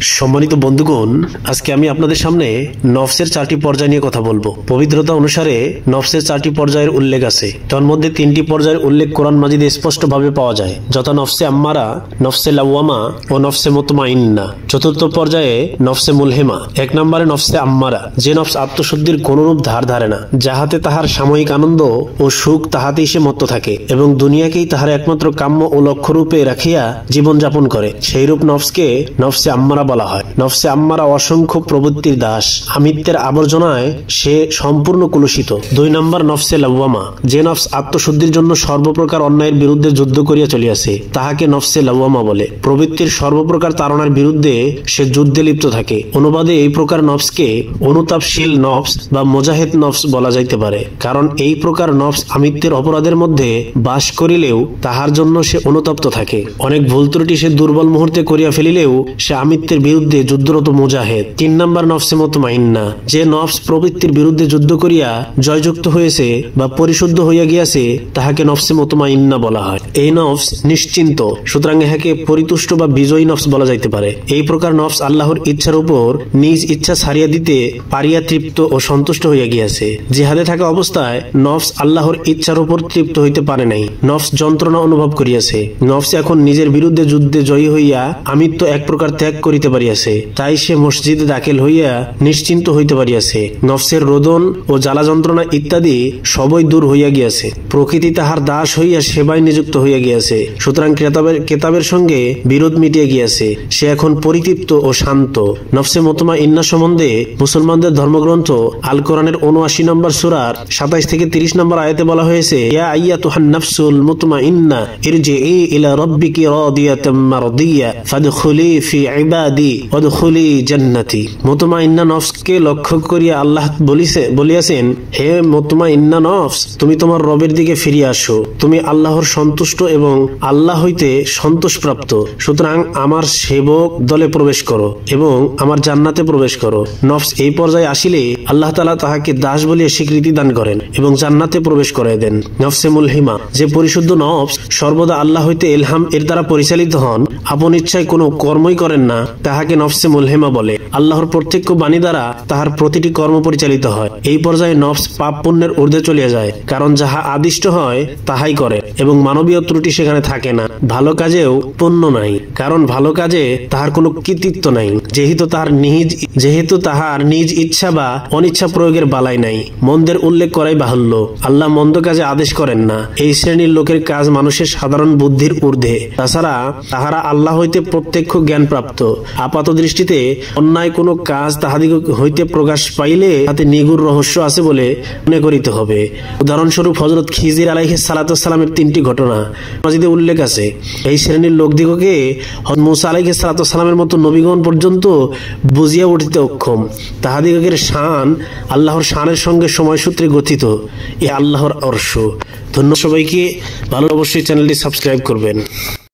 সম্মানিত বন্ধুগণ, আজকে আমি আপনাদের সামনে নফসের 4টি পর্যায় নিয়ে কথা বলবো। পবিত্রতা অনুসারে নফসের 4টি পর্যায়ের উল্লেখ আছে। তার মধ্যে 3টি পর্যায়ের উল্লেখ কোরআন মাজিদে স্পষ্টভাবে পাওয়া যায়, যথা নফসে আম্মারা, নফসে লাওয়ামা ও নফসে মুতমাইন্না। চতুর্থ পর্যায়ে নফসে মুলহিমা। 1 নম্বরে নফসে আম্মারা, যে নফস আত্মশুদ্ধির কোনরূপ ধার ধারে না, যাহাতে তাহার সাময়িক আনন্দ ও সুখ তাহাতেই সে মত্ত থাকে এবং দুনিয়াকেই তাহার একমাত্র কাম্য ও লক্ষ্যরূপে রাখিয়া জীবনযাপন করে, সেইরূপ নফসকে নফসে আম্মারা বলা হয়। নফসে আম্মারা অসংখ্য প্রবৃত্তির দাস, আমিত্বের আবর্জনায় সে সম্পূর্ণ কুলুষিত। 2 নম্বর নফসে লাওয়ামা, যে নফস আত্মশুদ্ধির জন্য সর্বপ্রকার অন্যায়ের বিরুদ্ধে যুদ্ধ করিয়া চলিয়াছে, তাহাকে নফসে লাওয়ামা বলে। প্রবৃত্তির সর্বপ্রকার তাড়নার বিরুদ্ধে সে যুদ্ধে লিপ্ত থাকে। অনুবাদে এই প্রকার নফসকে অনুতাপশীল নফস বা মুজাহিদ নফস বলা যাইতে পারে, কারণ এই প্রকার নফস আমিত্বের অপরাধের মধ্যে বাস করিলেও তাহার জন্য সে অনুতপ্ত থাকে। অনেক ভুল ত্রুটি সে দুর্বল মুহূর্তে করিয়া ফেলিলেও সে আমিত্বের বিরুদ্ধে যুদ্ধরত মুজাহিদ। 3 নম্বর নফসে মুতমাইন্না, যে নফস প্রবৃত্তির বিরুদ্ধে যুদ্ধ করিয়া জয়যুক্ত হয়েছে বা পরিশুদ্ধ হইয়া গিয়াছে, তাহাকে নফসে মুতমাইন্না বলা হয়। এই নফস নিশ্চিন্ত, সুতরাং ইহাকে পরিতুষ্ট বা বিজয়ী নফস বলা যাইতে পারে। এই প্রকার নফস আল্লাহর ইচ্ছার উপর নিজ ইচ্ছা ছাড়িয়া দিতে পারিয়া তৃপ্ত ও সন্তুষ্ট হইয়া গিয়াছে। জিহাদে থাকা অবস্থায় নফস আল্লাহর ইচ্ছার উপর তৃপ্ত হইতে পারে নাই, নফস যন্ত্রণা অনুভব করিয়াছে। নফস এখন নিজের বিরুদ্ধে যুদ্ধে জয়ী হইয়া আমিত্ব এক প্রকার ত্যাগ করিতে পারিয়াছে, তাই সে মসজিদে দাখিল হইয়া নিশ্চিন্ত হইতে পারিয়াছে। নফসের রোদন ও জ্বালা যন্ত্রণা ইত্যাদি সবই দূর হইয়া গিয়াছে। প্রকৃতি তাহার দাস হইয়া সেবায় নিযুক্ত হইয়া গিয়াছে, সুতরাং কেতাবের সঙ্গে বিরোধ মিটিয়া গিয়াছে। সে এখন পরিতৃপ্ত ও শান্ত। নফসে মুতমাইন্না সম্বন্ধে মুসলমানদের ধর্মগ্রন্থ আল কোরআনের 79 নম্বর সূরার 27 থেকে 30 নম্বর আয়াতে বলা হয়েছে, ইয়া আইয়াতুহান নাফসুল মুতমাইন্না ইরজিই ইলা রাব্বিকি রাদিয়াতাম মারদিয়া ফাদখুলি ফি ইবাদি ওয়াদখুলি জান্নাতি। মুতমাইন্না নফসকে লক্ষ্য করিয়া আল্লাহ বলিয়াছেন, হে মুতমাইন্না নফস, তুমি তোমার রবের দিকে ফিরে আসো, তুমি আল্লাহর সন্তুষ্ট এবং আল্লাহ হইতে সন্তোষপ্রাপ্ত, সুতরাং আমার সেবক দলে প্রবেশ করো এবং আমার জান্নাতে প্রবেশ করো। নফস এই পর্যায়ে আসিলে আল্লাহ তাআলা তাহাকে দাস বলিয়া স্বীকৃতি দান করেন এবং জান্নাতে প্রবেশ করায় দেন। নফসে মুলহিমা, যে পরিশুদ্ধ নফস সর্বদা আল্লাহ হইতে ইলহাম এর দ্বারা পরিচালিত হন, আপন ইচ্ছায় কোনো কর্মই করেন না, তাহাকে নফসে মুলহিমা বলে। আল্লাহর প্রত্যক্ষ বাণী দ্বারা তাহার প্রতিটি কর্ম পরিচালিত হয়। এই পর্যায়ে নফস পাপ পুণ্যের ঊর্ধ্বে চলিয়া যায়, কারণ যাহা আদিষ্ট হয় তাহাই করে এবং মানবীয় ত্রুটি সেখানে থাকে না। ভালো কাজেও পুণ্য নাই, কারণ ভালো কাজে তাহার কোনো কৃতিত্ব নাই, যেহেতু তাহার নিজ ইচ্ছা বা অনিচ্ছা প্রয়োগের বালাই নাই। মন্দের উল্লেখ করাই বাহুল্য, আল্লাহ মন্দ কাজে আদেশ করেন না। এই শ্রেণীর লোকের কাজ মানুষের সাধারণ বুদ্ধির ঊর্ধ্বে। তাছাড়া তাহারা আল্লাহ হইতে প্রত্যক্ষ জ্ঞান প্রাপ্ত। আপাত দৃষ্টিতে অন্যায় কোনো কাজ তাহাদিগ হইতে প্রকাশ পাইলে তাতে নিগুড় রহস্য আছে বলে মনে করিতে হবে। উদাহরণস্বরূপ হযরত খিজির আলাইহিস সালাতু ওয়াস সালামের 3টি ঘটনা মাজিদে উল্লেখ আছে। এই শ্রেণীর লোকদিগকে হযরত মূসা আলাইহিস সালাতু ওয়াস সালামের মতো নবীগণ পর্যন্ত বুঝিয়া উঠিতে অক্ষম। তাহাদিগের শান আল্লাহর শানের সঙ্গে সময়সূত্রে গঠিত। এ আল্লাহর আরশ। ধন্যবাদ সবাইকে। ভালো অবশ্যই চ্যানেলটি সাবস্ক্রাইব করবেন।